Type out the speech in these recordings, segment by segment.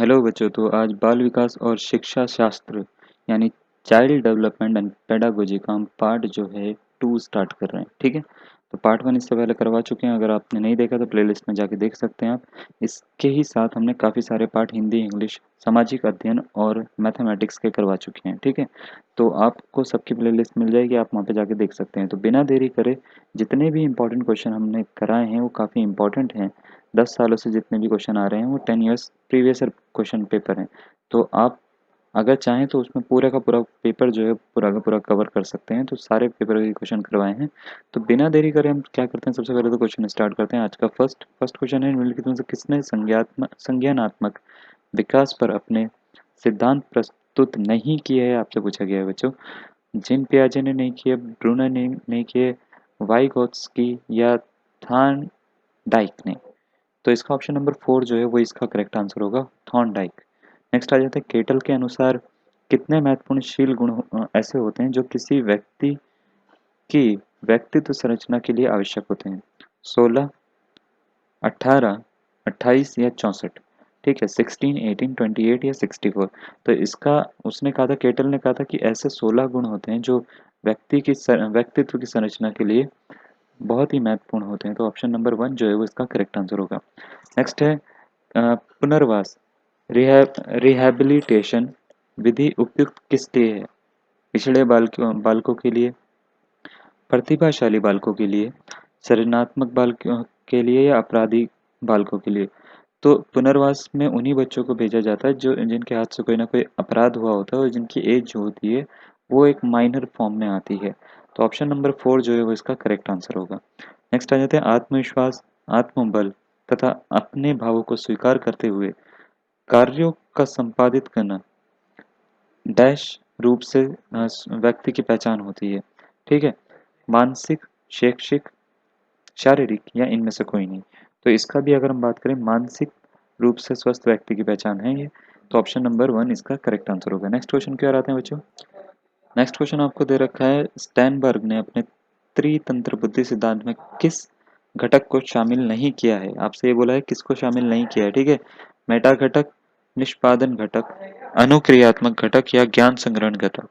Hello बच्चों। तो आज बाल विकास और शिक्षा शास्त्र यानी चाइल्ड डेवलपमेंट एंड पेडागोजी का हम पार्ट जो है 2 स्टार्ट कर रहे हैं। ठीक है, तो पार्ट 1 इससे पहले करवा चुके हैं। अगर आपने नहीं देखा तो प्लेलिस्ट में जाके देख सकते हैं आप। इसके ही साथ हमने काफ़ी सारे पार्ट हिंदी, इंग्लिश, सामाजिक अध्ययन और मैथमेटिक्स के करवा चुके हैं। ठीक है, तो आपको सबकी प्लेलिस्ट मिल जाएगी, आप वहाँ पे जाके देख सकते हैं। तो बिना देरी करे जितने भी इंपॉर्टेंट क्वेश्चन हमने कराए हैं वो काफ़ी इंपॉर्टेंट हैं। 10 सालों से जितने भी क्वेश्चन आ रहे हैं वो 10 years previous year question paper हैं। तो आप अगर चाहें तो उसमें पूरा का पूरा पेपर जो है पूरा का पूरा कवर कर सकते हैं। तो सारे पेपर के क्वेश्चन करवाए हैं। तो बिना देरी करे हम क्या करते हैं, सबसे पहले तो क्वेश्चन स्टार्ट करते हैं। आज का फर्स्ट क्वेश्चन है, निम्नलिखित में से किसने संज्ञानात्मक विकास पर अपने सिद्धांत प्रस्तुत नहीं किए है, आपसे पूछा गया है बच्चों। जिन पियाजे ने नहीं किए, ब्रूनर ने नहीं किए, वाइगोत्स्की या थान डाइक ने। तो इसका ऑप्शन नंबर 4 जो है वो इसका करेक्ट आंसर होगा, थॉर्नडाइक। नेक्स्ट आ जाता है, केटल के अनुसार कितने महत्वपूर्ण शील गुण ऐसे होते हैं जो किसी व्यक्ति की व्यक्तित्व संरचना के लिए आवश्यक होते हैं? 16, 18, 28 या 64? ठीक है, 16, 18, 28 या 64? तो इसका उसने कहा था, केटल ने कहा था कि ऐसे 16 गुण होते हैं जो व्यक्तित्व की संरचना के लिए बहुत ही महत्वपूर्ण होते हैं। तो ऑप्शन नंबर 1 जो है वो इसका करेक्ट आंसर होगा। नेक्स्ट है, पुनर्वास रिहैबिलिटेशन विधि उपयुक्त किस लिए है? पिछड़े बालकों के लिए, प्रतिभाशाली बालकों के लिए, सृजनात्मक बालकों के लिए या अपराधी बालकों के लिए? तो पुनर्वास में उन्हीं बच्चों को भेजा जाता है जो जिनके हाथ से कोई ना कोई अपराध हुआ होता है और जिनकी एज जो होती है वो एक माइनर फॉर्म में आती है। तो ऑप्शन नंबर 4 जो है वो इसका करेक्ट आंसर होगा। नेक्स्ट आ जाते हैं, आत्मविश्वास, आत्मबल तथा अपने भावों को स्वीकार करते हुए कार्यों का संपादित करना डैश रूप से व्यक्ति की पहचान होती है। ठीक है, मानसिक, शैक्षिक, शारीरिक या इनमें से कोई नहीं? तो इसका भी अगर हम बात करें, मानसिक रूप से स्वस्थ व्यक्ति की पहचान है ये। तो ऑप्शन नंबर 1 इसका करेक्ट आंसर होगा। नेक्स्ट क्वेश्चन की ओर आते हैं बच्चों। नेक्स्ट क्वेश्चन आपको दे रखा है, स्टैनबर्ग ने अपने त्रितंत्र बुद्धि सिद्धांत में किस घटक को शामिल नहीं किया है? आपसे ये बोला है किसको शामिल नहीं किया है। ठीक है, मेटा घटक, निष्पादन घटक, अनुक्रियात्मक घटक या ज्ञान संग्रहण घटक?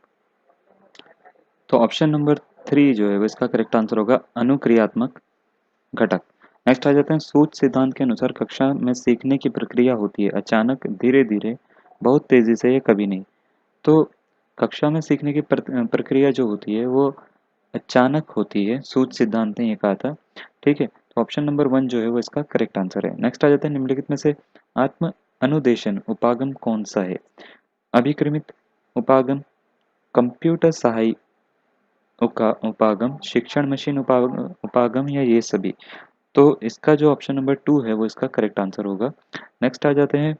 तो ऑप्शन नंबर 3 जो है वो इसका करेक्ट आंसर होगा, अनुक्रियात्मक घटक। नेक्स्ट आ जाते हैं, सूच सिद्धांत के अनुसार कक्षा में सीखने की प्रक्रिया होती है अचानक, धीरे धीरे, बहुत तेजी से या कभी नहीं? तो कक्षा में सीखने की प्रक्रिया जो होती है वो अचानक होती है, सूच सिद्धांत ने ये कहा था। ठीक है, तो ऑप्शन नंबर 1 जो है वो इसका करेक्ट आंसर है। नेक्स्ट आ जाता है, निम्नलिखित में से आत्म अनुदेशन उपागम कौन सा है? अभिक्रमित उपागम, कंप्यूटर सहायी उपागम, शिक्षण मशीन उपागम या ये सभी? तो इसका जो ऑप्शन नंबर 2 है वो इसका करेक्ट आंसर होगा। नेक्स्ट आ जाते हैं,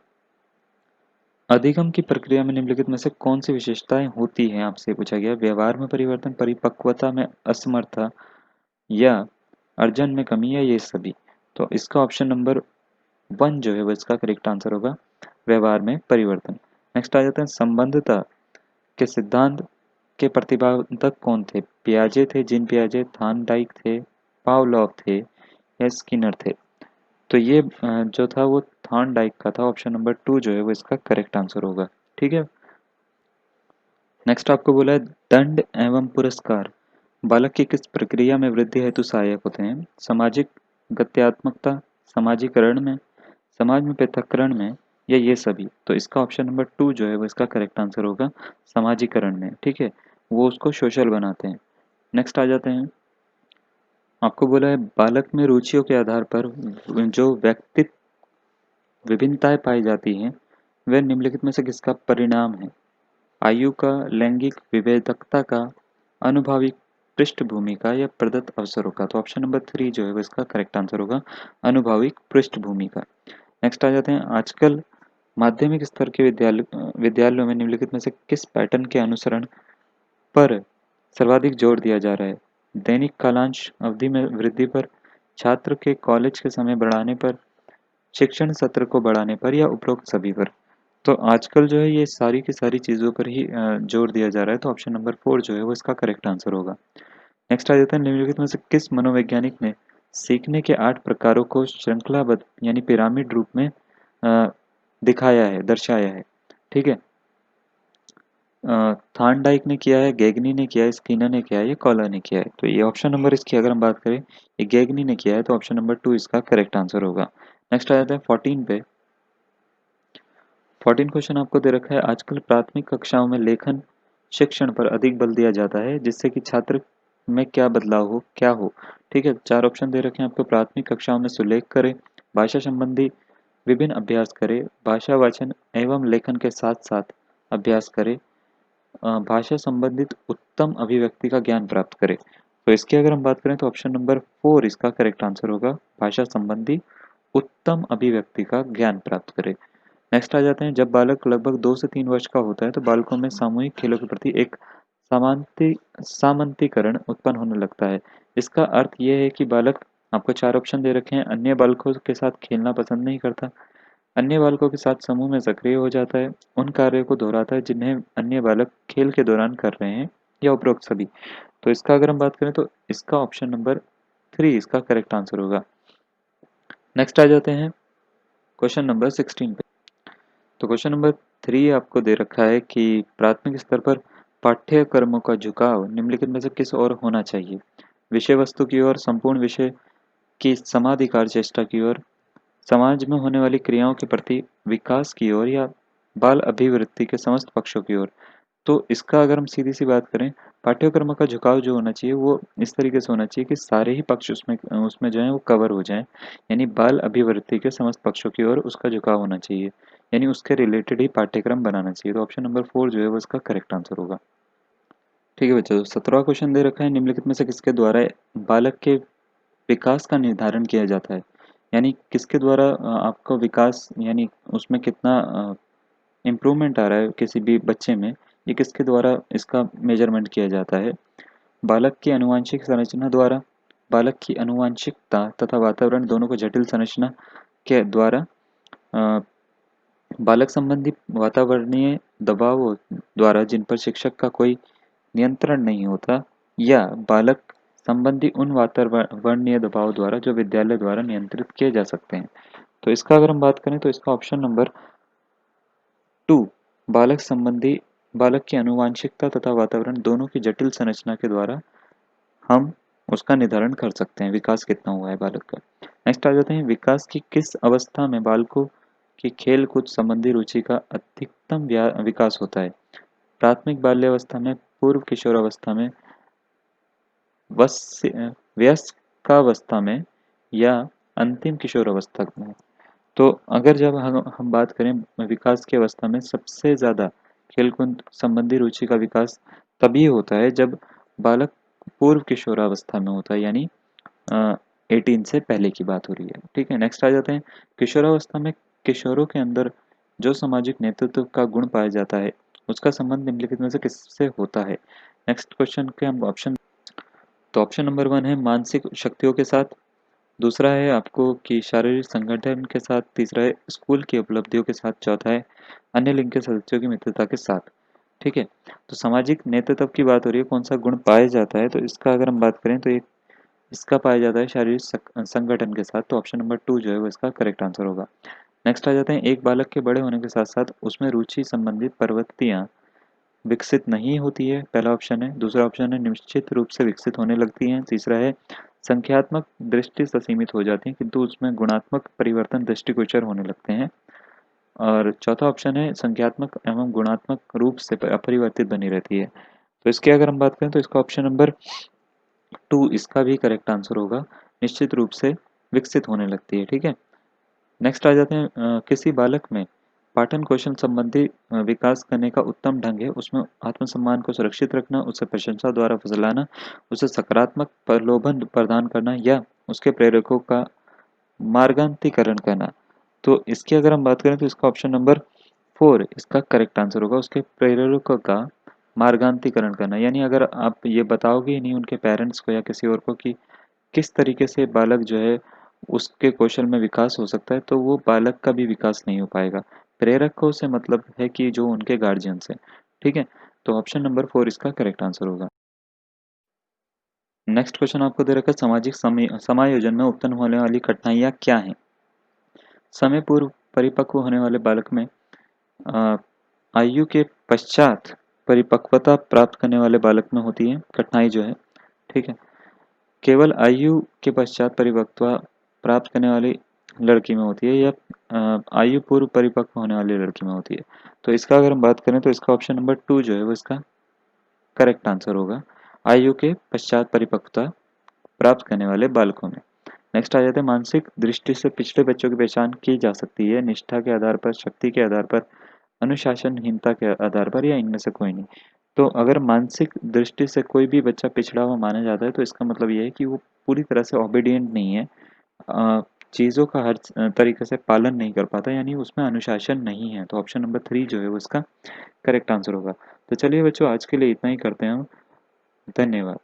अधिगम की प्रक्रिया में निम्नलिखित में से कौन सी विशेषताएं होती हैं? आपसे पूछा गया, व्यवहार में परिवर्तन, परिपक्वता में असमर्था या अर्जन में कमी या ये सभी? तो इसका ऑप्शन नंबर 1 जो है वो इसका करेक्ट आंसर होगा, व्यवहार में परिवर्तन। नेक्स्ट आ जाता है, संबंधता के सिद्धांत के प्रतिपादक कौन थे? पियाजे थे, जीन पियाजे, थार्नडाइक थे, पावलोव थे या स्किनर थे? तो ये जो था वो थॉर्नडाइक का था। ऑप्शन नंबर 2 जो है वो इसका करेक्ट आंसर होगा। ठीक है, नेक्स्ट आपको बोला है, दंड एवं पुरस्कार बालक की किस प्रक्रिया में वृद्धि हेतु सहायक होते हैं? सामाजिक गत्यात्मकता, समाजीकरण में, समाज में पृथक्करण में या ये सभी? तो इसका ऑप्शन नंबर 2 जो है वो इसका करेक्ट आंसर होगा, समाजीकरण में। ठीक है, वो उसको सोशल बनाते हैं। नेक्स्ट आ जाते हैं, आपको बोला है, बालक में रुचियों के आधार पर जो व्यक्तित्व विभिन्नताएं पाई जाती हैं वह निम्नलिखित में से किसका परिणाम है? आयु का, लैंगिक विभेदकता का, अनुभाविक पृष्ठभूमि का या प्रदत्त अवसरों का? तो ऑप्शन नंबर 3 जो है वो इसका करेक्ट आंसर होगा, अनुभाविक पृष्ठभूमि का। नेक्स्ट आ जाते हैं, आजकल माध्यमिक स्तर के विद्यालयों में निम्नलिखित में से किस पैटर्न के अनुसरण पर सर्वाधिक जोर दिया जा रहा है? दैनिक कालांश अवधि में वृद्धि पर, छात्र के कॉलेज के समय बढ़ाने पर, शिक्षण सत्र को बढ़ाने पर या उपरोक्त सभी पर? तो आजकल जो है ये सारी की सारी चीज़ों पर ही जोर दिया जा रहा है। तो ऑप्शन नंबर 4 जो है वो इसका करेक्ट आंसर होगा। नेक्स्ट आ जाता है, निम्नलिखित में से किस मनोवैज्ञानिक ने सीखने के 8 प्रकारों को श्रृंखलाबद्ध यानी पिरामिड रूप में दिखाया है, दर्शाया है। ठीक है, थार्नडाइक ने किया है, गेगनी ने किया है, स्किनर ने किया है, ये कॉलर ने किया है। तो ये ऑप्शन नंबर इसकी अगर हम बात करें, ये गेगनी ने किया है, तो ऑप्शन नंबर 2 इसका करेक्ट आंसर होगा। नेक्स्ट आ जाता है 14 पे। 14 क्वेश्चन आपको दे रखा है, आजकल प्राथमिक कक्षाओं में लेखन शिक्षण पर अधिक बल दिया जाता है, जिससे कि छात्र में क्या बदलाव हो, क्या हो। ठीक है, 4 ऑप्शन दे रखे हैं आपको। प्राथमिक कक्षाओं में सुलेख करें, भाषा संबंधी विभिन्न अभ्यास करें, भाषा वाचन एवं लेखन के साथ साथ अभ्यास करें, भाषा संबंधित उत्तम अभिव्यक्ति का ज्ञान प्राप्त करें। तो इसकी अगर हम बात करें तो ऑप्शन नंबर 4 इसका करेक्ट आंसर होगा, भाषा संबंधी उत्तम अभिव्यक्ति का ज्ञान प्राप्त करें। नेक्स्ट आ जाते हैं, जब बालक लगभग 2 से 3 वर्ष का होता है तो बालकों में सामूहिक खेलों के प्रति एक सामंतीकरण उत्पन्न होने लगता है। इसका अर्थ ये है कि बालक, आपको 4 ऑप्शन दे रखे हैं, अन्य बालकों के साथ खेलना पसंद नहीं करता, अन्य बालकों के साथ समूह में सक्रिय हो जाता है, उन कार्यों को दोहराता है जिन्हें अन्य बालक खेल के दौरान कर रहे हैं, या उपरोक्त सभी। तो इसका अगर हम बात करें तो इसका ऑप्शन नंबर 3 इसका करेक्ट आंसर होगा। नेक्स्ट आ जाते हैं क्वेश्चन नंबर 16 पे। तो क्वेश्चन नंबर 3 आपको दे रखा है कि प्राथमिक स्तर पर पाठ्यक्रमों का झुकाव निम्नलिखित में से किस ओर होना चाहिए? विषय वस्तु की ओर, संपूर्ण विषय की समाधिकार चेष्टा की ओर, समाज में होने वाली क्रियाओं के प्रति विकास की ओर, या बाल अभिवृत्ति के समस्त पक्षों की ओर। तो इसका अगर हम सीधी-सी बात करें, पाठ्यक्रमों का झुकाव जो होना चाहिए वो इस तरीके से होना चाहिए कि सारे ही पक्ष उसमें उसमें जो है वो कवर हो जाएँ। यानी बाल अभिवृत्ति के समस्त पक्षों की ओर उसका झुकाव होना चाहिए। यानी उसके रिलेटेड ही पाठ्यक्रम बनाना चाहिए। तो ऑप्शन नंबर 4 जो है वो इसका करेक्ट आंसर होगा। ठीक है बच्चों, 17वां क्वेश्चन दे रखा है, निम्नलिखित में से किसके द्वारा बालक के विकास का निर्धारण किया जाता है? यानी किसके द्वारा आपका विकास, यानी उसमें कितना इम्प्रूवमेंट आ रहा है किसी भी बच्चे में, ये किसके द्वारा इसका मेजरमेंट किया जाता है? बालक की आनुवंशिक संरचना द्वारा, बालक की आनुवंशिकता तथा वातावरण दोनों को जटिल संरचना के द्वारा, अ, बालक संबंधी वातावरणीय दबाव द्वारा जिन पर शिक्षक का कोई नियंत्रण नहीं होता, या बालक संबंधी उन वातावरणीय दबाव द्वारा जो विद्यालय द्वारा नियंत्रित किए जा सकते हैं। तो इसका अगर हम बात करें तो इसका ऑप्शन नंबर 2 बालक संबंधी, बालक की आनुवांशिकता तथा वातावरण दोनों की जटिल संरचना के द्वारा हम उसका निर्धारण कर सकते हैं, विकास कितना हुआ है बालक का। नेक्स्ट आ जाते हैं, विकास की किस अवस्था में बालकों की खेल कूद संबंधी रुचि का अधिकतम विकास होता है? प्राथमिक बाल्यावस्था में, पूर्व किशोरावस्था में, वयस्कावस्था में, या अंतिम किशोरावस्था में। तो अगर जब हम बात करें विकास की अवस्था में, सबसे ज़्यादा खेल-कूद संबंधी रुचि का विकास तभी होता है जब बालक पूर्व किशोरावस्था में होता है, यानी 18 से पहले की बात हो रही है। ठीक है, नेक्स्ट आ जाते हैं, किशोरावस्था में किशोरों के अंदर जो सामाजिक नेतृत्व का गुण पाया जाता है, उसका संबंध निम्नलिखित में से किससे होता है? नेक्स्ट क्वेश्चन के हम ऑप्शन, तो ऑप्शन नंबर 1 है मानसिक शक्तियों के साथ, दूसरा है आपको कि शारीरिक संगठन के साथ, तीसरा है स्कूल की उपलब्धियों के साथ, चौथा है अन्य लिंग के सदस्यों की मित्रता के साथ। ठीक है, तो सामाजिक नेतृत्व की बात हो रही है, कौन सा गुण पाया जाता है, तो इसका अगर हम बात करें तो एक इसका पाया जाता है शारीरिक संगठन के साथ। तो ऑप्शन नंबर 2 जो है वो इसका करेक्ट आंसर होगा। नेक्स्ट आ जाते हैं, एक बालक के बड़े होने के साथ साथ उसमें रुचि संबंधित प्रवृत्तियां विकसित नहीं होती है, पहला ऑप्शन है। दूसरा ऑप्शन है निश्चित रूप से विकसित होने लगती हैं। तीसरा है संख्यात्मक दृष्टि से सीमित हो जाती हैं किंतु उसमें गुणात्मक परिवर्तन दृष्टिगोचर होने लगते हैं। और चौथा ऑप्शन है संख्यात्मक एवं गुणात्मक रूप से अपरिवर्तित बनी रहती है। तो इसकी अगर हम बात करें तो इसका ऑप्शन नंबर 2 इसका भी करेक्ट आंसर होगा, निश्चित रूप से विकसित होने लगती है। ठीक है, नेक्स्ट आ जाते हैं, किसी बालक में पाठन कौशल संबंधी विकास करने का उत्तम ढंग है उसमें आत्मसम्मान को सुरक्षित रखना, उसे प्रशंसा द्वारा फुसलाना, उसे सकारात्मक प्रलोभन प्रदान करना, या उसके प्रेरकों का मार्गान्तीकरण करना। तो इसकी अगर हम बात करें तो इसका ऑप्शन नंबर 4 इसका करेक्ट आंसर होगा, उसके प्रेरकों का मार्गान्तीकरण करना। यानी अगर आप ये बताओगे ही नहीं उनके पेरेंट्स को या किसी और को कि किस तरीके से बालक जो है उसके कौशल में विकास हो सकता है, तो वो बालक का भी विकास नहीं हो पाएगा। प्रेरकों से मतलब है कि जो उनके गार्जियंस हैं। ठीक है, तो ऑप्शन नंबर 4 इसका करेक्ट आंसर होगा। नेक्स्ट क्वेश्चन आपको दे रखा है, सामाजिक समायोजन में उत्पन्न होने वाली कठिनाइयाँ क्या हैं? समय पूर्व परिपक्व होने वाले बालक में अ, आयु के पश्चात परिपक्वता प्राप्त करने वाले बालक में होती है कठिनाई जो है, ठीक है। केवल आयु के पश्चात परिपक्वता प्राप्त करने वाली लड़की में होती है, या आयु पूर्व परिपक्व होने वाली लड़की में होती है। तो इसका अगर हम बात करें तो इसका ऑप्शन नंबर 2 जो है वो इसका करेक्ट आंसर होगा, आयु के पश्चात परिपक्वता प्राप्त करने वाले बालकों में। नेक्स्ट आ जाते हैं, मानसिक दृष्टि से पिछड़े बच्चों की पहचान की जा सकती है निष्ठा के आधार पर, शक्ति के आधार पर, अनुशासनहीनता के आधार पर, या इनमें से कोई नहीं। तो अगर मानसिक दृष्टि से कोई भी बच्चा पिछड़ा हुआ माना जाता है तो इसका मतलब ये है कि वो पूरी तरह से ओबीडिएंट नहीं है, अ, चीज़ों का हर तरीके से पालन नहीं कर पाता, यानी उसमें अनुशासन नहीं है। तो ऑप्शन नंबर 3 जो है वो इसका करेक्ट आंसर होगा। तो चलिए बच्चों, आज के लिए इतना ही करते हैं हम। धन्यवाद।